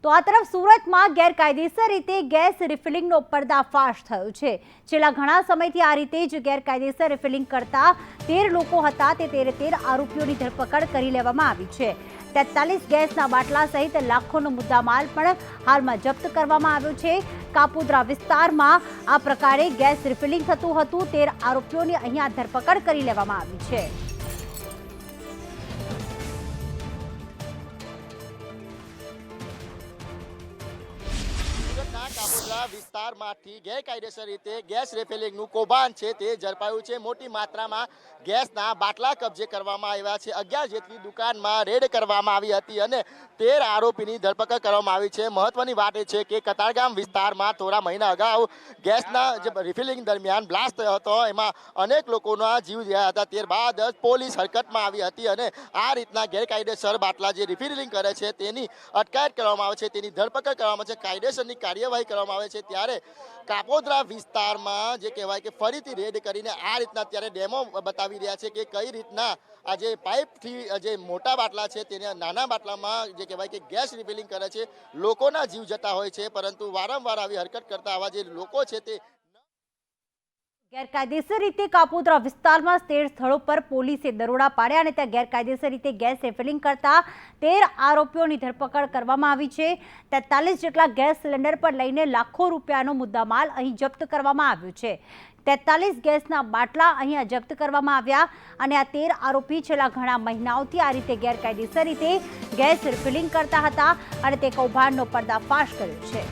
તો આ તરફ સુરતમાં ગેરકાયદેસર રીતે ગેસ રિફિલિંગનો પર્દાફાશ થયો છે। છેલ્લા ઘણા સમયથી આ રીતે જ ગેરકાયદેસર રિફિલિંગ કરતા 13 લોકો હતા તે 13 આરોપીઓની ધરપકડ કરી લેવામાં આવી છે। 43 ગેસના બાટલા સહિત લાખોનો મુદ્દામાલ પણ હાલમાં જપ્ત કરવામાં આવ્યો છે। કાપોદ્રા વિસ્તારમાં આ પ્રકારે ગેસ રિફિલિંગ થતું હતું। 13 આરોપીઓની અહીંયા ધરપકડ કરી લેવામાં આવી છે। કાપોદ્રા વિસ્તારમાંથી ગેરકાયદેસર રીતે ગેસ રિફિલિંગનું કૌભાંડ છે તે ઝડપાયું છે। મોટી માત્રામાં ગેસના બાટલા કબજે કરવામાં આવ્યા છે। 11 જેટલી દુકાનમાં રેડ કરવામાં આવી હતી અને 13 આરોપીની ધરપકડ કરવામાં આવી છે। મહત્વની વાત એ છે કે કતારગામ વિસ્તારમાં થોડા મહિના અગાઉ ગેસના જે રિફિલિંગ દરમિયાન બ્લાસ્ટ થયો હતો, એમાં અનેક લોકોના જીવ ગયા હતા। ત્યારબાદ પોલીસ હરકતમાં આવી હતી અને આ રીતના ગેરકાયદેસર બાટલા જે રિફિલિંગ કરે છે તેની અટકાયત કરવામાં આવે છે, તેની ધરપકડ કરવામાં આવે છે, કાયદેસરની કાર્યવાહી કરવામાં આવે છે। ત્યારે કાપોદ્રા વિસ્તારમાં જે કહેવાય કે ફરીથી રેડ કરીને આ રીતના અત્યારે ડેમો બતાવી રહ્યા છે કે કઈ રીતના આ જે પાઇપથી જે મોટા બાટલા છે તેને નાના બાટલામાં જે કહેવાય કે ગેસ રિફિલિંગ કરે છે। લોકોના જીવ જતા હોય છે, પરંતુ વારંવાર આવી હરકત કરતા આવા જે લોકો છે તે ગેરકાયદેસર રીતે કાપોદ્રા વિસ્તારમાં 13 સ્થળો પર પોલીસે દરોડા પાડ્યા અને ત્યાં ગેરકાયદેસર રીતે ગેસ રિફિલિંગ કરતા 13 આરોપીઓની ધરપકડ કરવામાં આવી છે। 43 જેટલા ગેસ સિલિન્ડર પર લઈને લાખો રૂપિયાનો મુદ્દામાલ અહીં જપ્ત કરવામાં આવ્યો છે। 43 ગેસના બાટલા અહીંયા જપ્ત કરવામાં આવ્યા અને આ 13 આરોપી છેલ્લા ઘણા મહિનાઓથી આ રીતે ગેરકાયદેસર રીતે ગેસ રિફિલિંગ કરતા હતા અને તે કૌભાંડનો પર્દાફાશ કર્યો છે।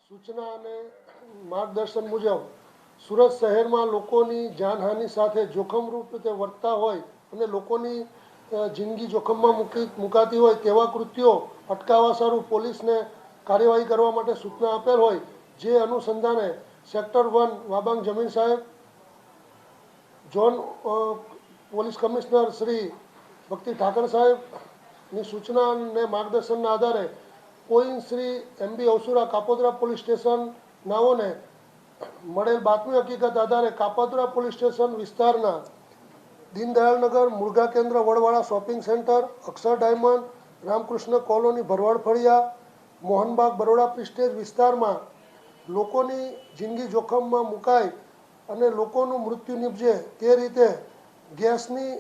सूचना અને માર્ગદર્શન મુજબ સુરત શહેરમાં લોકોની જાનહાનિ સાથે જોખમરૂપ રીતે વર્તતા હોય અને લોકોની જિંદગી જોખમમાં મુકાતી હોય તેવા કૃત્યો અટકાવવા સારું પોલીસને કાર્યવાહી કરવા માટે સૂચના આપેલ હોય, જે અનુસંધાને સેક્ટર 1 વાબાંગ જમીન સાહેબ, ઝોન પોલીસ કમિશનર શ્રી ભક્તિ ઠાકર સાહેબની સૂચના અને માર્ગદર્શનના આધારે point Shri MB અવસુરા Kapodra police station નાઓને મળેલ બાતમી હકીકત આધારે કાપોદ્રા પોલીસ સ્ટેશન વિસ્તારના દીનદયાળનગર, મુર્ગા કેન્દ્ર, વડવાળા શોપિંગ સેન્ટર, અક્ષર ડાયમંડ, રામકૃષ્ણ કોલોની, ભરવાડ ફળિયા, મોહનબાગ, બરોડા પ્રિસ્ટેજ વિસ્તારમાં લોકોની જિંદગી જોખમમાં મુકાય અને લોકોનું મૃત્યુ નિપજે તે રીતે ગેસની